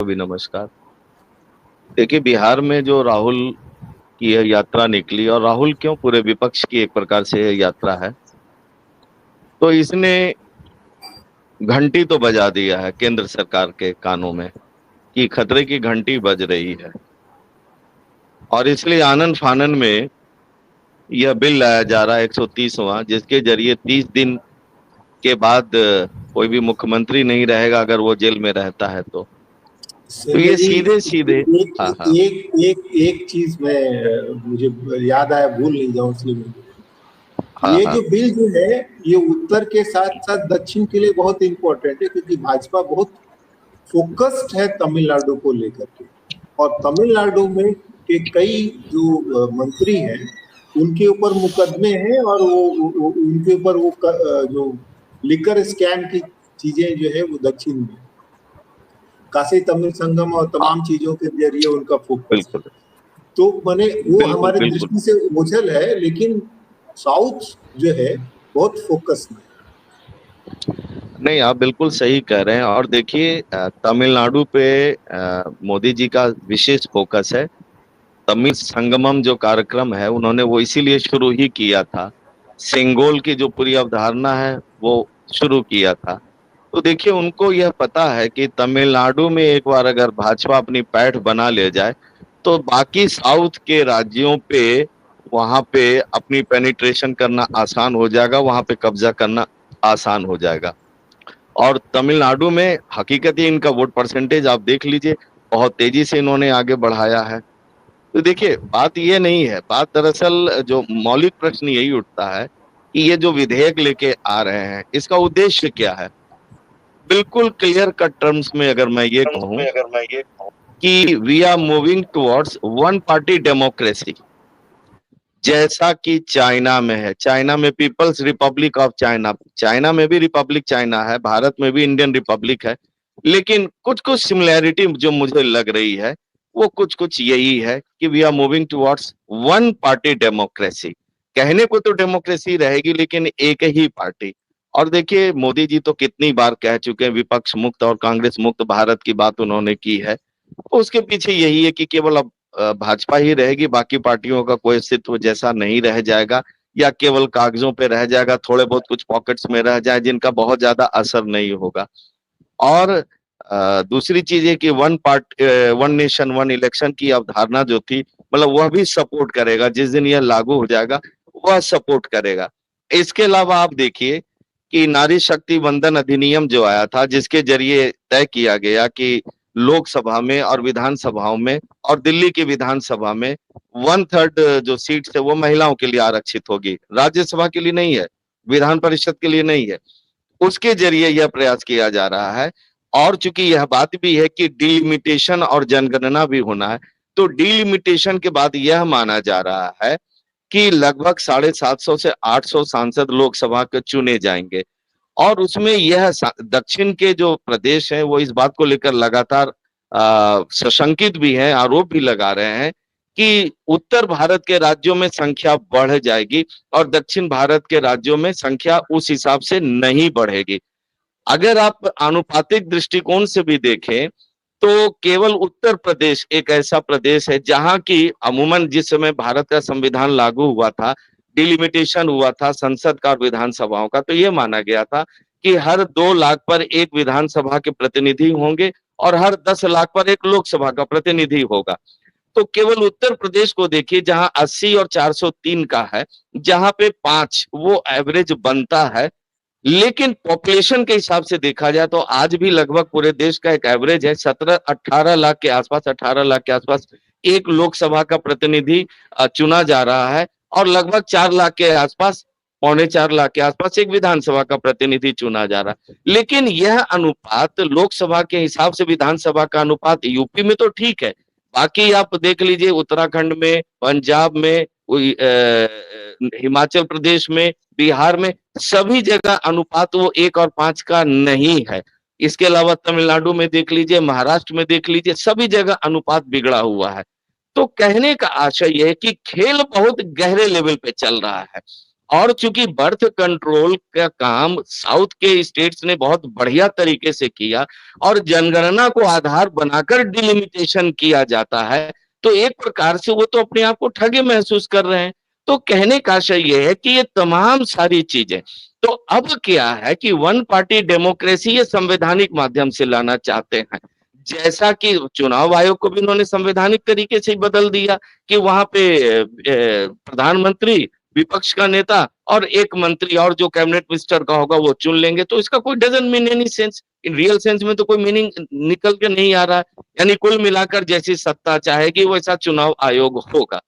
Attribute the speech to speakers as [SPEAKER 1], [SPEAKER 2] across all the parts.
[SPEAKER 1] भी नमस्कार। देखिए, बिहार में जो राहुल की यह यात्रा निकली, और राहुल क्यों, पूरे विपक्ष की एक प्रकार से यह यात्रा है, तो इसने घंटी तो बजा दिया है केंद्र सरकार के कानों में कि खतरे की घंटी बज रही है। और इसलिए आनन फानन में यह बिल लाया जा रहा है 130वां, जिसके जरिए 30 दिन के बाद कोई भी मुख्यमंत्री नहीं रहेगा अगर वो जेल में रहता है तो
[SPEAKER 2] संजय
[SPEAKER 1] ये
[SPEAKER 2] जी,
[SPEAKER 1] सीधे सीधे। हाँ,
[SPEAKER 2] एक
[SPEAKER 1] हाँ।
[SPEAKER 2] एक एक एक चीज मैं मुझे याद आया, भूल नहीं जाऊं इसलिए
[SPEAKER 1] हाँ,
[SPEAKER 2] ये
[SPEAKER 1] हाँ।
[SPEAKER 2] जो बिल जो है, ये उत्तर के साथ साथ दक्षिण के लिए बहुत इंपॉर्टेंट है, क्योंकि भाजपा बहुत फोकस्ड है तमिलनाडु को लेकर के। और तमिलनाडु में के कई जो मंत्री हैं, उनके ऊपर मुकदमे हैं, और उनके ऊपर जो लिकर स्कैम की चीजें जो है वो दक्षिण में, काशी तमिल संगम और
[SPEAKER 1] हाँ,
[SPEAKER 2] तमाम चीजों के जरिए उनका फोकस है।
[SPEAKER 1] बिल्कुल,
[SPEAKER 2] तो माने वो
[SPEAKER 1] बिल्कुल,
[SPEAKER 2] हमारे
[SPEAKER 1] बिल्कुल।
[SPEAKER 2] दृष्टि से ओझल है, लेकिन साउथ जो है बहुत फोकस में।
[SPEAKER 1] नहीं, आप बिल्कुल सही कह रहे हैं। और देखिए, तमिलनाडु पे मोदी जी का विशेष फोकस है। तमिल संगमम जो कार्यक्रम है, उन्होंने वो इसीलिए शुरू ही किया था। सेंगोल की जो पूरी अवधारणा है वो शुरू किया था। तो देखिए, उनको यह पता है कि तमिलनाडु में एक बार अगर भाजपा अपनी पैठ बना ले जाए तो बाकी साउथ के राज्यों पे, वहां पे अपनी पेनिट्रेशन करना आसान हो जाएगा, वहां पे कब्जा करना आसान हो जाएगा। और तमिलनाडु में हकीकत ही इनका वोट परसेंटेज आप देख लीजिए, बहुत तेजी से इन्होंने आगे बढ़ाया है। तो देखिए, बात ये नहीं है, बात दरअसल जो मौलिक प्रश्न यही उठता है कि ये जो विधेयक लेके आ रहे हैं, इसका उद्देश्य क्या है। बिल्कुल क्लियर कट टर्म्स में अगर मैं ये कहूं कि we are moving towards one party democracy, जैसा कि चाइना में है। चाइना में People's Republic of China, China में भी रिपब्लिक चाइना है, भारत में भी इंडियन रिपब्लिक है। लेकिन कुछ कुछ सिमिलैरिटी जो मुझे लग रही है, वो कुछ कुछ यही है कि we are moving towards one party democracy. कहने को तो डेमोक्रेसी रहेगी, लेकिन एक ही पार्टी। और देखिए, मोदी जी तो कितनी बार कह चुके हैं विपक्ष मुक्त और कांग्रेस मुक्त भारत की बात उन्होंने की है। तो उसके पीछे यही है कि केवल अब भाजपा ही रहेगी, बाकी पार्टियों का कोई अस्तित्व जैसा नहीं रह जाएगा, या केवल कागजों पे रह जाएगा, थोड़े बहुत कुछ पॉकेट्स में रह जाए जिनका बहुत ज्यादा असर नहीं होगा। और दूसरी चीज है कि one part one nation one election की अवधारणा जो थी, मतलब वह भी सपोर्ट करेगा, जिस दिन यह लागू हो जाएगा वह सपोर्ट करेगा। इसके अलावा आप देखिए कि नारी शक्ति वंदन अधिनियम जो आया था, जिसके जरिए तय किया गया कि लोकसभा में और विधानसभाओं में और दिल्ली की विधानसभा में 1/3 जो सीट है वो महिलाओं के लिए आरक्षित होगी, राज्यसभा के लिए नहीं है, विधान परिषद के लिए नहीं है। उसके जरिए यह प्रयास किया जा रहा है। और चूंकि यह बात भी है कि डिलिमिटेशन और जनगणना भी होना है, तो डिलिमिटेशन के बाद यह माना जा रहा है कि लगभग 750 से 800 सांसद लोकसभा के चुने जाएंगे। और उसमें यह दक्षिण के जो प्रदेश हैं वो इस बात को लेकर लगातार सशंकित भी हैं, आरोप भी लगा रहे हैं कि उत्तर भारत के राज्यों में संख्या बढ़ जाएगी और दक्षिण भारत के राज्यों में संख्या उस हिसाब से नहीं बढ़ेगी। अगर आप आनुपातिक दृष्टिकोण से भी देखें तो केवल उत्तर प्रदेश एक ऐसा प्रदेश है जहां की अमूमन जिस समय भारत का संविधान लागू हुआ था, डिलिमिटेशन हुआ था संसद का और विधानसभाओं का, तो यह माना गया था कि हर 2 लाख पर एक विधानसभा के प्रतिनिधि होंगे और हर 10 लाख पर एक लोकसभा का प्रतिनिधि होगा। तो केवल उत्तर प्रदेश को देखिए जहां 80 और 403 का है, जहां पे 5 वो एवरेज बनता है। लेकिन पॉपुलेशन के हिसाब से देखा जाए तो आज भी लगभग पूरे देश का एक एवरेज है, 17-18 लाख के आसपास, 18 लाख के आसपास एक लोकसभा का प्रतिनिधि चुना जा रहा है, और लगभग 4 लाख के आसपास, 3.25 लाख के आसपास एक विधानसभा का प्रतिनिधि चुना जा रहा है। लेकिन यह अनुपात लोकसभा के हिसाब से विधानसभा का अनुपात यूपी में तो ठीक है, बाकी आप देख लीजिए उत्तराखंड में, पंजाब में, हिमाचल प्रदेश में, बिहार में, सभी जगह अनुपात वो 1 और 5 का नहीं है। इसके अलावा तमिलनाडु में देख लीजिए, महाराष्ट्र में देख लीजिए, सभी जगह अनुपात बिगड़ा हुआ है। तो कहने का आशय यह है कि खेल बहुत गहरे लेवल पे चल रहा है। और चूंकि बर्थ कंट्रोल का काम साउथ के स्टेट्स ने बहुत बढ़िया तरीके से किया और जनगणना को आधार बनाकर डिलिमिटेशन किया जाता है, तो एक प्रकार से वो तो अपने आप को ठगे महसूस कर रहे हैं। तो कहने का आशय ये है कि ये तमाम सारी चीजें, तो अब क्या है कि वन पार्टी डेमोक्रेसी ये संवैधानिक माध्यम से लाना चाहते हैं। जैसा कि चुनाव आयोग को भी उन्होंने संवैधानिक तरीके से ही बदल दिया कि वहां पे प्रधानमंत्री, विपक्ष का नेता और एक मंत्री और जो कैबिनेट मिनिस्टर का होगा वो चुन लेंगे। तो इसका कोई doesn't mean any sense, in real sense में तो कोई मीनिंग निकल के नहीं आ रहा है। यानी कुल मिलाकर जैसी सत्ता चाहेगी वैसा चुनाव आयोग होगा।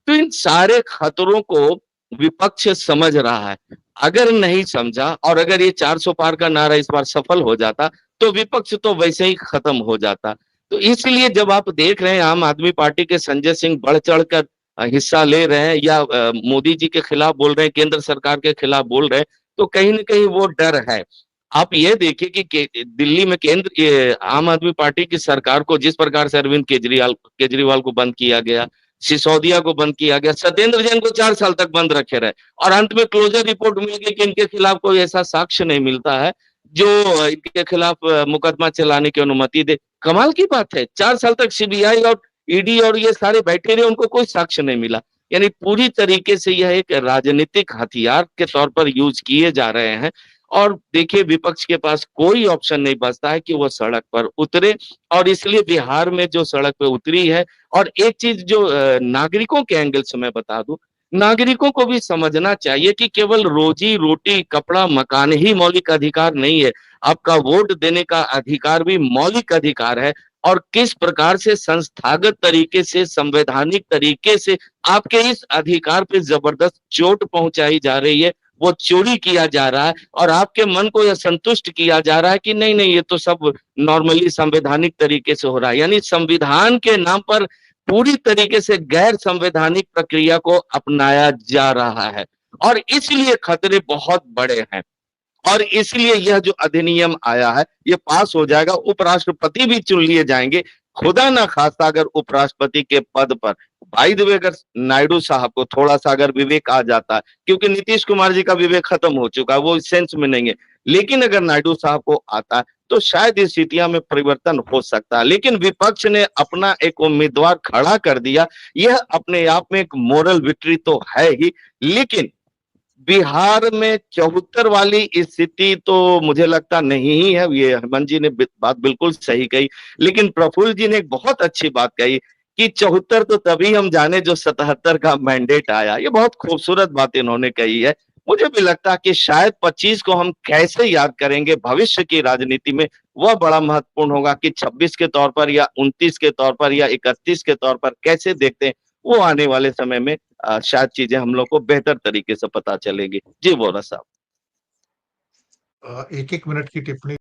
[SPEAKER 1] तो इन सारे खतरों को विपक्ष समझ रहा है। अगर नहीं समझा और अगर ये 400 पार का नारा इस बार सफल हो जाता तो विपक्ष तो वैसे ही खत्म हो जाता। तो इसलिए जब आप देख रहे हैं आम आदमी पार्टी के संजय सिंह बढ़ चढ़कर हिस्सा ले रहे हैं या मोदी जी के खिलाफ बोल रहे हैं, केंद्र सरकार के खिलाफ बोल रहे हैं, तो कहीं ना कहीं वो डर है। आप ये देखिए कि दिल्ली में आम आदमी पार्टी की सरकार को जिस प्रकार से अरविंद केजरीवाल को बंद किया गया, सिसोदिया को बंद किया गया, सत्येंद्र जैन को 4 साल तक बंद रखे रहे और अंत में क्लोजर रिपोर्ट मिल गई कि इनके खिलाफ कोई ऐसा साक्ष्य नहीं मिलता है जो इनके खिलाफ मुकदमा चलाने की अनुमति दे। कमाल की बात है, 4 साल तक सीबीआई और ईडी और ये सारे बैठे रहे, उनको कोई साक्ष्य नहीं मिला। यानी पूरी तरीके से यह एक राजनीतिक हथियार के तौर पर यूज किए जा रहे हैं। और देखिए विपक्ष के पास कोई ऑप्शन नहीं बचता है कि वो सड़क पर उतरे, और इसलिए बिहार में जो सड़क पे उतरी है। और एक चीज जो नागरिकों के एंगल से मैं बता दूं, नागरिकों को भी समझना चाहिए कि केवल रोजी रोटी कपड़ा मकान ही मौलिक अधिकार नहीं है, आपका वोट देने का अधिकार भी मौलिक अधिकार है। और किस प्रकार से संस्थागत तरीके से, संवैधानिक तरीके से आपके इस अधिकार पे जबरदस्त चोट पहुंचाई जा रही है, वो चोरी किया जा रहा है और आपके मन को यह संतुष्ट किया जा रहा है कि नहीं नहीं ये तो सब नॉर्मली संवैधानिक तरीके से हो रहा है। यानी संविधान के नाम पर पूरी तरीके से गैर संवैधानिक प्रक्रिया को अपनाया जा रहा है और इसलिए खतरे बहुत बड़े हैं। और इसलिए यह जो अधिनियम आया है ये पास हो जाएगा, उपराष्ट्रपति भी चुन लिए जाएंगे। खुदा ना खास्ता अगर उपराष्ट्रपति के पद पर भाई द वे अगर नायडू साहब को थोड़ा सा अगर विवेक आ जाता है, क्योंकि नीतीश कुमार जी का विवेक खत्म हो चुका है, वो इस सेंस में नहीं है, लेकिन अगर नायडू साहब को आता है तो शायद इस स्थितियां में परिवर्तन हो सकता है। लेकिन विपक्ष ने अपना एक उम्मीदवार खड़ा कर दिया, यह अपने आप में एक मोरल विक्ट्री तो है ही। लेकिन बिहार में 74 वाली स्थिति तो मुझे लगता नहीं ही है। ये हेमंत जी ने बात बिल्कुल सही कही, लेकिन प्रफुल्ल जी ने एक बहुत अच्छी बात कही कि 74 तो तभी हम जाने जो 77 का मैंडेट आया। ये बहुत खूबसूरत बात इन्होंने कही है। मुझे भी लगता है कि शायद 25 को हम कैसे याद करेंगे भविष्य की राजनीति में, वह बड़ा महत्वपूर्ण होगा कि 26 के तौर पर या 29 के तौर पर या 31 के तौर पर कैसे देखते हैं, वो आने वाले समय में शायद चीजें हम लोग को बेहतर तरीके से पता चलेगी। जी वोरा साहब।
[SPEAKER 3] एक एक मिनट की टिप्पणी